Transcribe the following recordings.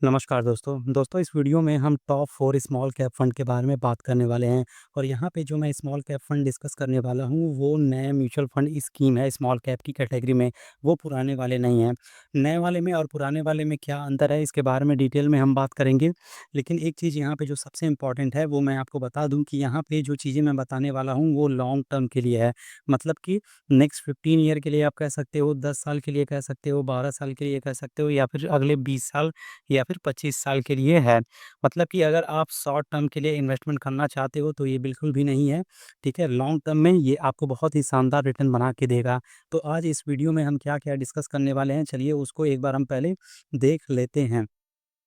नमस्कार दोस्तों इस वीडियो में हम टॉप 4 स्मॉल कैप फंड के बारे में बात करने वाले हैं और यहाँ पे जो मैं स्मॉल कैप फंड डिस्कस करने वाला हूँ वो नए म्यूचुअल फंड स्कीम है स्मॉल कैप की कैटेगरी में, वो पुराने वाले नहीं हैं। नए वाले में और पुराने वाले में क्या अंतर है इसके बारे में डिटेल में हम बात करेंगे। लेकिन एक चीज़ यहाँ पे जो सबसे इम्पोर्टेंट है वो मैं आपको बता दूँ कि यहाँ पे जो चीज़ें मैं बताने वाला हूँ वो लॉन्ग टर्म के लिए है। मतलब कि नेक्स्ट 15 ईयर के लिए आप कह सकते हो, 10 साल के लिए कह सकते हो, 12 साल के लिए कह सकते हो या फिर अगले 20 साल या फिर 25 साल के लिए है। मतलब कि अगर आप शॉर्ट टर्म के लिए इन्वेस्टमेंट करना चाहते हो तो ये बिल्कुल भी नहीं है, ठीक है? लॉन्ग टर्म में ये आपको बहुत ही शानदार रिटर्न बना के देगा। तो आज इस वीडियो में हम क्या-क्या डिस्कस करने वाले हैं, चलिए उसको एक बार हम पहले देख लेते हैं।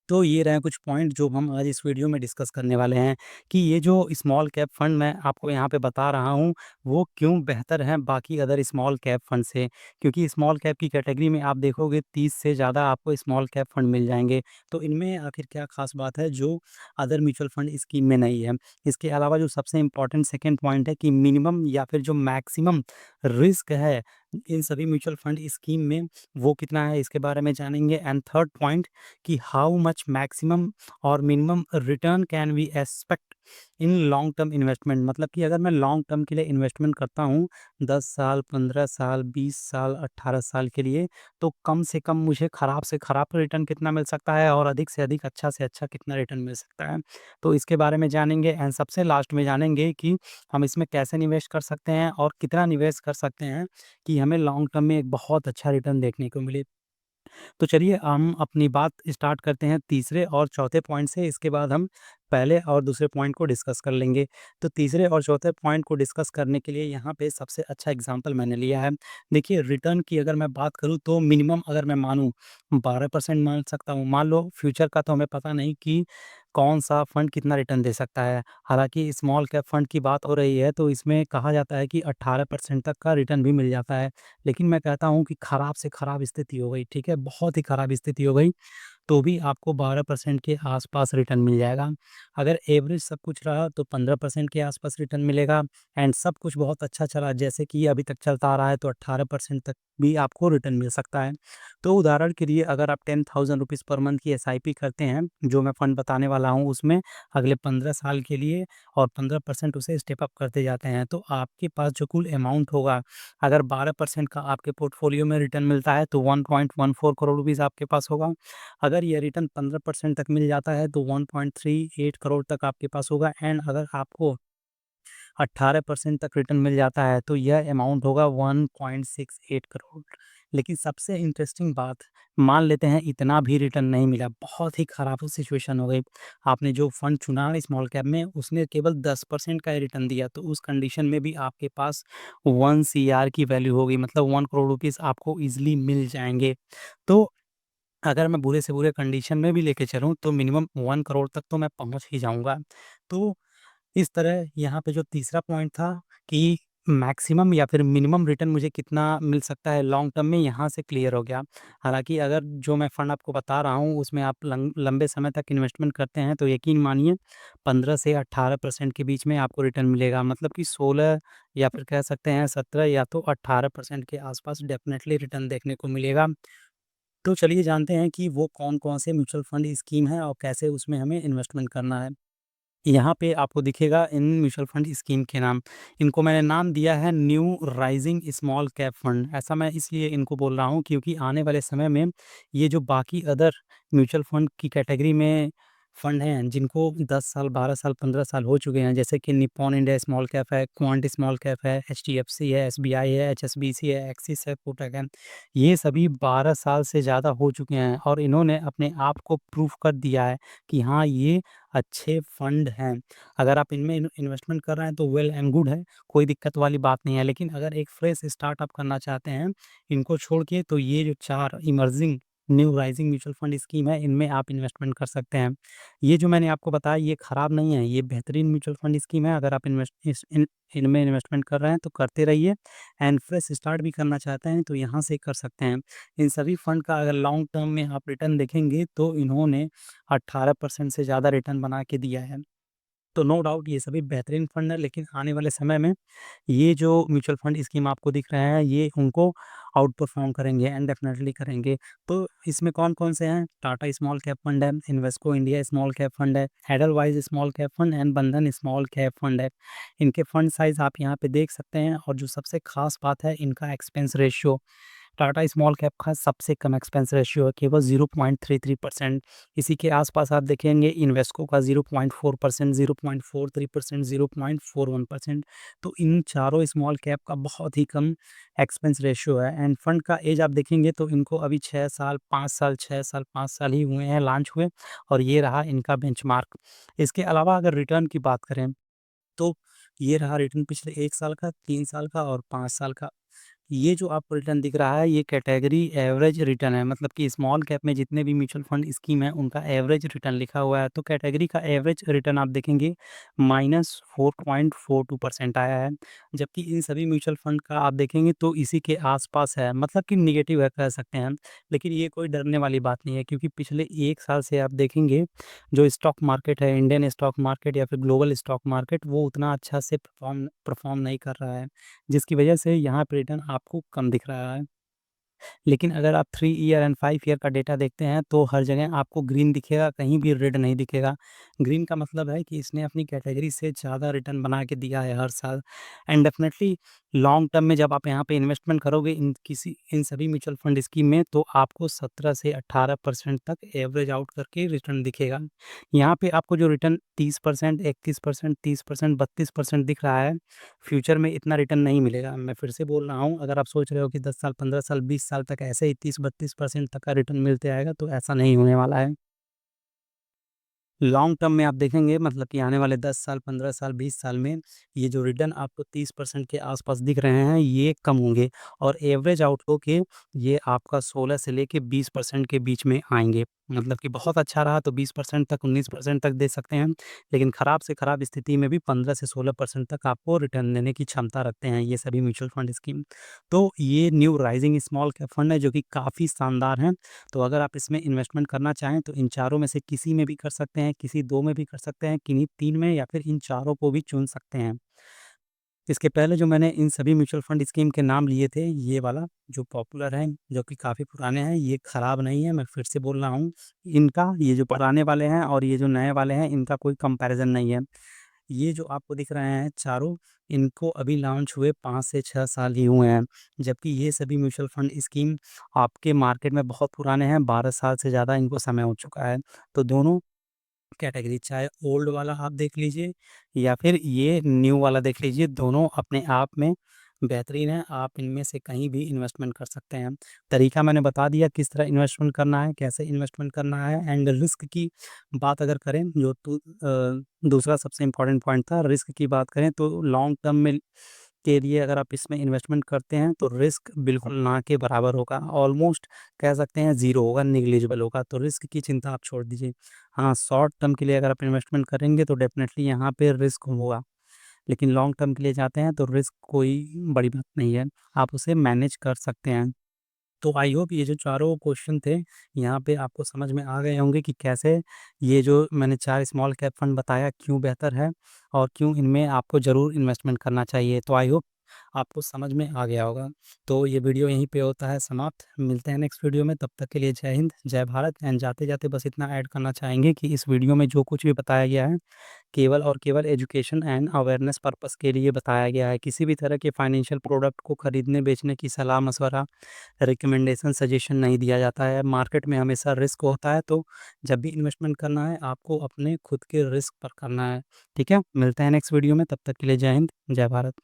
तो ये रहे कुछ पॉइंट जो हम आज इस वीडियो में डिस्कस करने वाले हैं कि ये जो स्मॉल कैप फंड मैं आपको यहाँ पे बता रहा हूँ, वो क्यों बेहतर हैं बाकी अदर स्मॉल कैप फंड से। क्योंकि स्मॉल कैप की कैटेगरी में आप देखोगे 30 से ज़्यादा आपको स्मॉल कैप फंड मिल जाएँगे। तो इनमें आखिर क्या ख़ास बात है जो अदर म्यूचुअल फंड स्कीम में नहीं है। इसके अलावा जो सबसे इम्पोर्टेंट सेकंड पॉइंट है कि मिनिमम या फिर जो मैक्सिमम रिस्क है, इन सभी म्यूचुअल फंड स्कीम में वो कितना है इसके बारे में जानेंगे। एंड थर्ड पॉइंट कि हाउ मच मैक्सिमम और minimum return can we expect in long term investment. मतलब कि अगर मैं लॉन्ग टर्म के लिए इन्वेस्टमेंट करता हूँ 10 साल, 15 साल, 20 साल, 18 साल के लिए, तो कम से कम मुझे खराब से खराब रिटर्न कितना मिल सकता है और अधिक से अधिक अच्छा से अच्छा कितना रिटर्न मिल सकता है। तो इसके बारे में जानेंगे एंड सबसे लास्ट में जानेंगे कि हम इसमें कैसे निवेश कर सकते हैं और कितना निवेश कर सकते हैं कि हमें लॉन्ग टर्म में एक बहुत अच्छा रिटर्न देखने को मिले। तो चलिए हम अपनी बात स्टार्ट करते हैं तीसरे और चौथे पॉइंट से, इसके बाद हम पहले और दूसरे पॉइंट को डिस्कस कर लेंगे। तो तीसरे और चौथे पॉइंट को डिस्कस करने के लिए यहाँ पे सबसे अच्छा एग्जांपल मैंने लिया है। देखिए रिटर्न की अगर मैं बात करूँ तो मिनिमम अगर मैं मानूँ 12% मान सकता हूँ। मान लो फ्यूचर का तो हमें पता नहीं कि कौन-सा फंड कितना रिटर्न दे सकता है। हालाँकि स्मॉल कैप फंड की बात हो रही है तो इसमें कहा जाता है कि 18% तक का रिटर्न भी मिल जाता है। लेकिन मैं कहता हूँ कि खराब से खराब स्थिति हो गई, ठीक है? बहुत ही खराब स्थिति हो गई, तो भी आपको 12% के आसपास रिटर्न मिल जाएगा। अगर एवरेज सब कुछ रहा तो 15% के आसपास रिटर्न मिलेगा एंड सब कुछ बहुत अच्छा चला जैसे कि अभी तक चलता आ रहा है तो 18% तक भी आपको रिटर्न मिल सकता है। तो उदाहरण के लिए अगर आप 10,000 रुपीज़ पर मंथ की एसआईपी करते हैं, जो मैं फंड बताने वाला हूँ उसमें अगले 15 साल के लिए और 15% उसे स्टेप अप करते जाते हैं, तो आपके पास जो कुल अमाउंट होगा, अगर 12% का आपके पोर्टफोलियो में रिटर्न मिलता है तो 1.14 करोड़ रुपीज़ आपके पास होगा। अगर ये रिटर्न 15% तक मिल जाता है तो 1.38 करोड़ तक आपके पास होगा एंड अगर आपको 18% तक रिटर्न मिल जाता है तो यह अमाउंट होगा 1.68 करोड़। लेकिन सबसे इंटरेस्टिंग बात, मान लेते हैं इतना भी रिटर्न नहीं मिला, बहुत ही खराब सिचुएशन हो गई। आपने जो फंड चुना स्मॉल कैप में उसने केवल 10% का ही रिटर्न दिया, तो उस कंडीशन में भी आपके पास 1 सीआर की वैल्यू होगी, मतलब 1 करोड़ रुपीज़ आपको ईज़िली मिल जाएँगे। तो अगर मैं बुरे से बुरे कंडीशन में भी लेके चलूँ तो मिनिमम 1 करोड़ तक तो मैं पहुँच ही जाऊँगा। तो इस तरह यहाँ पे जो तीसरा पॉइंट था कि मैक्सिमम या फिर मिनिमम रिटर्न मुझे कितना मिल सकता है लॉन्ग टर्म में, यहाँ से क्लियर हो गया। हालाँकि अगर जो मैं फंड आपको बता रहा हूँ उसमें आप लंबे समय तक इन्वेस्टमेंट करते हैं तो यकीन मानिए 15 से 18% के बीच में आपको रिटर्न मिलेगा। मतलब कि 16 या फिर कह सकते हैं 17 या तो 18% के आसपास डेफ़िनेटली रिटर्न देखने को मिलेगा। तो चलिए जानते हैं कि वो कौन-कौन से म्यूचुअल फंड स्कीम है और कैसे उसमें हमें इन्वेस्टमेंट करना है। यहाँ पे आपको दिखेगा इन म्यूचुअल फंड स्कीम के नाम। इनको मैंने नाम दिया है new rising small cap fund. ऐसा मैं इसलिए इनको बोल रहा हूँ क्योंकि आने वाले समय में ये जो बाकी अदर म्यूचुअल फंड की कैटेगरी में फंड हैं जिनको 10 साल, 12 साल, 15 साल हो चुके हैं, जैसे कि निप्पॉन इंडिया स्मॉल कैप है, क्वांट स्मॉल कैप है, एचडीएफसी है, एसबीआई है, एचएसबीसी है, एक्सिस है, कोटक है। ये सभी 12 साल से ज़्यादा हो चुके हैं और इन्होंने अपने आप को प्रूव कर दिया है कि हाँ, ये अच्छे फंड हैं। अगर आप इनमें इन्वेस्टमेंट कर रहे हैं तो वेल एंड गुड है, कोई दिक्कत वाली बात नहीं है। लेकिन अगर एक फ्रेश स्टार्टअप करना चाहते हैं, इनको छोड़ के, तो ये जो 4 emerging new rising mutual fund scheme है, इनमें आप इन्वेस्टमेंट कर सकते हैं। ये जो मैंने आपको बताया ये खराब नहीं है, ये बेहतरीन म्यूचुअल फंड स्कीम है। अगर आप इनमें इन्वेस्टमेंट कर रहे हैं तो करते रहिए एंड फ्रेश स्टार्ट भी करना चाहते हैं तो यहाँ से कर सकते हैं। इन सभी फंड का अगर लॉन्ग टर्म में आप रिटर्न देखेंगे तो इन्होंने 18% से ज़्यादा रिटर्न बना के दिया है। तो नो डाउट ये सभी बेहतरीन फंड है, लेकिन आने वाले समय में ये जो म्यूचुअल फंड स्कीम आपको दिख रहे हैं ये उनको आउट परफॉर्म करेंगे एंड डेफिनेटली करेंगे। तो इसमें कौन-कौन से हैं? टाटा स्मॉल कैप फंड है, Invesco India small cap fund है, एडलवाइज़ स्मॉल कैप फंड एंड बंधन स्मॉल कैप फंड है। इनके फंड साइज़ आप यहाँ पे देख सकते हैं और जो सबसे ख़ास बात है इनका expense ratio. Tata small cap का सबसे कम एक्सपेंस रेशियो है, केवल 0.33%। इसी के आसपास आप देखेंगे इन्वेस्को का 0.4%, 0.43%, 0.41%। तो इन चारों स्मॉल कैप का बहुत ही कम एक्सपेंस रेशियो है। एंड फंड का एज आप देखेंगे तो इनको अभी 6 साल, 5 साल, 6 साल, 5 साल ही हुए हैं लॉन्च हुए, और ये रहा इनका बेंचमार्क। इसके अलावा अगर रिटर्न की बात करें तो ये रहा रिटर्न पिछले 1 साल का, 3 साल का और 5 साल का। ये जो आपको रिटर्न दिख रहा है ये कैटेगरी एवरेज रिटर्न है, मतलब कि स्मॉल कैप में जितने भी म्यूचुअल फंड स्कीम है उनका एवरेज रिटर्न लिखा हुआ है। तो कैटेगरी का एवरेज रिटर्न आप देखेंगे -4.42% आया है, जबकि इन सभी म्यूचुअल फंड का आप देखेंगे तो इसी के आसपास है, मतलब कि निगेटिव है कह सकते हैं हम। लेकिन ये कोई डरने वाली बात नहीं है, क्योंकि पिछले 1 साल से आप देखेंगे जो स्टॉक मार्केट है, इंडियन स्टॉक मार्केट या फिर ग्लोबल स्टॉक मार्केट, वो उतना अच्छा से परफॉर्म परफॉर्म नहीं कर रहा है, जिसकी वजह से यहाँ पे रिटर्न आपको कम दिख रहा है। लेकिन अगर आप 3 ईयर एंड 5 ईयर का डेटा देखते हैं तो हर जगह आपको ग्रीन दिखेगा, कहीं भी रेड नहीं दिखेगा। ग्रीन का मतलब है कि इसने अपनी कैटेगरी से ज़्यादा रिटर्न बना के दिया है हर साल। एंड डेफिनेटली लॉन्ग टर्म में जब आप यहाँ पे इन्वेस्टमेंट करोगे इन सभी म्यूचुअल फंड स्कीम में, तो आपको 17 से 18% तक एवरेज आउट करके रिटर्न दिखेगा। यहाँ पे आपको जो रिटर्न 30%, 31%, 30%, 32% दिख रहा है, फ्यूचर में इतना रिटर्न नहीं मिलेगा। मैं फिर से बोल रहा हूँ, अगर आप सोच रहे हो कि 10 साल, 15 साल, 20 साल तक ऐसे ही 30-32% तक का रिटर्न मिलते आएगा, तो ऐसा नहीं होने वाला है। लॉन्ग टर्म में आप देखेंगे, मतलब कि आने वाले 10 साल, 15 साल, 20 साल में ये जो रिटर्न आपको 30% के आसपास दिख रहे हैं, ये कम होंगे और एवरेज आउट होके ये आपका 16 से लेके 20% के बीच में आएँगे। मतलब कि बहुत अच्छा रहा तो 20% तक, 19% तक दे सकते हैं, लेकिन खराब से खराब स्थिति में भी 15 से 16% तक आपको रिटर्न देने की क्षमता रखते हैं ये सभी म्यूचुअल फंड स्कीम। तो ये new rising small cap fund है जो कि काफ़ी शानदार हैं। तो अगर आप इसमें इन्वेस्टमेंट करना चाहें तो इन चारों में से किसी में भी कर सकते हैं, किसी 2 में भी कर सकते हैं, किन्हीं 3 में, या फिर इन चारों को भी चुन सकते हैं। इसके पहले जो मैंने इन सभी म्यूचुअल फंड स्कीम के नाम लिए थे, ये वाला जो पॉपुलर है, जो कि काफ़ी पुराने हैं, ये खराब नहीं है, मैं फिर से बोल रहा हूँ। इनका ये जो पुराने वाले हैं और ये जो नए वाले हैं, इनका कोई कंपैरिज़न नहीं है। ये जो आपको दिख रहे हैं चारों, इनको अभी लॉन्च हुए 5 से 6 साल ही हुए हैं, जबकि ये सभी म्यूचुअल फंड स्कीम आपके मार्केट में बहुत पुराने हैं, 12 साल से ज़्यादा इनको समय हो चुका है। तो दोनों कैटेगरी, चाहे ओल्ड वाला आप देख लीजिए या फिर ये न्यू वाला देख लीजिए, दोनों अपने आप में बेहतरीन है। आप इनमें से कहीं भी इन्वेस्टमेंट कर सकते हैं। तरीका मैंने बता दिया किस तरह इन्वेस्टमेंट करना है, कैसे इन्वेस्टमेंट करना है। एंड रिस्क की बात अगर करें, जो दूसरा सबसे इम्पोर्टेंट पॉइंट था, रिस्क की बात करें तो लॉन्ग टर्म में के लिए अगर आप इसमें इन्वेस्टमेंट करते हैं तो रिस्क बिल्कुल ना के बराबर होगा, ऑलमोस्ट कह सकते हैं ज़ीरो होगा, नेग्लिजिबल होगा। तो रिस्क की चिंता आप छोड़ दीजिए। हाँ, शॉर्ट टर्म के लिए अगर आप इन्वेस्टमेंट करेंगे तो डेफ़िनेटली यहाँ पे रिस्क होगा, लेकिन लॉन्ग टर्म के लिए जाते हैं तो रिस्क कोई बड़ी बात नहीं है, आप उसे मैनेज कर सकते हैं। तो आई होप ये जो चारों क्वेश्चन थे, यहाँ पे आपको समझ में आ गए होंगे कि कैसे ये जो मैंने 4 स्मॉल कैप फंड बताया क्यों बेहतर है और क्यों इनमें आपको ज़रूर इन्वेस्टमेंट करना चाहिए। तो आई होप आपको समझ में आ गया होगा। तो ये वीडियो यहीं पे होता है समाप्त। मिलते हैं नेक्स्ट वीडियो में, तब तक के लिए जय हिंद, जय भारत। एंड जाते-जाते बस इतना ऐड करना चाहेंगे कि इस वीडियो में जो कुछ भी बताया गया है, केवल और केवल एजुकेशन एंड अवेयरनेस पर्पस के लिए बताया गया है। किसी भी तरह के फाइनेंशियल प्रोडक्ट को खरीदने बेचने की सलाह-मशवरा, रिकमेंडेशन, सजेशन नहीं दिया जाता है। मार्केट में हमेशा रिस्क होता है, तो जब भी इन्वेस्टमेंट करना है आपको अपने खुद के रिस्क पर करना है। ठीक है? मिलते हैं नेक्स्ट वीडियो में, तब तक के लिए जय हिंद, जय भारत।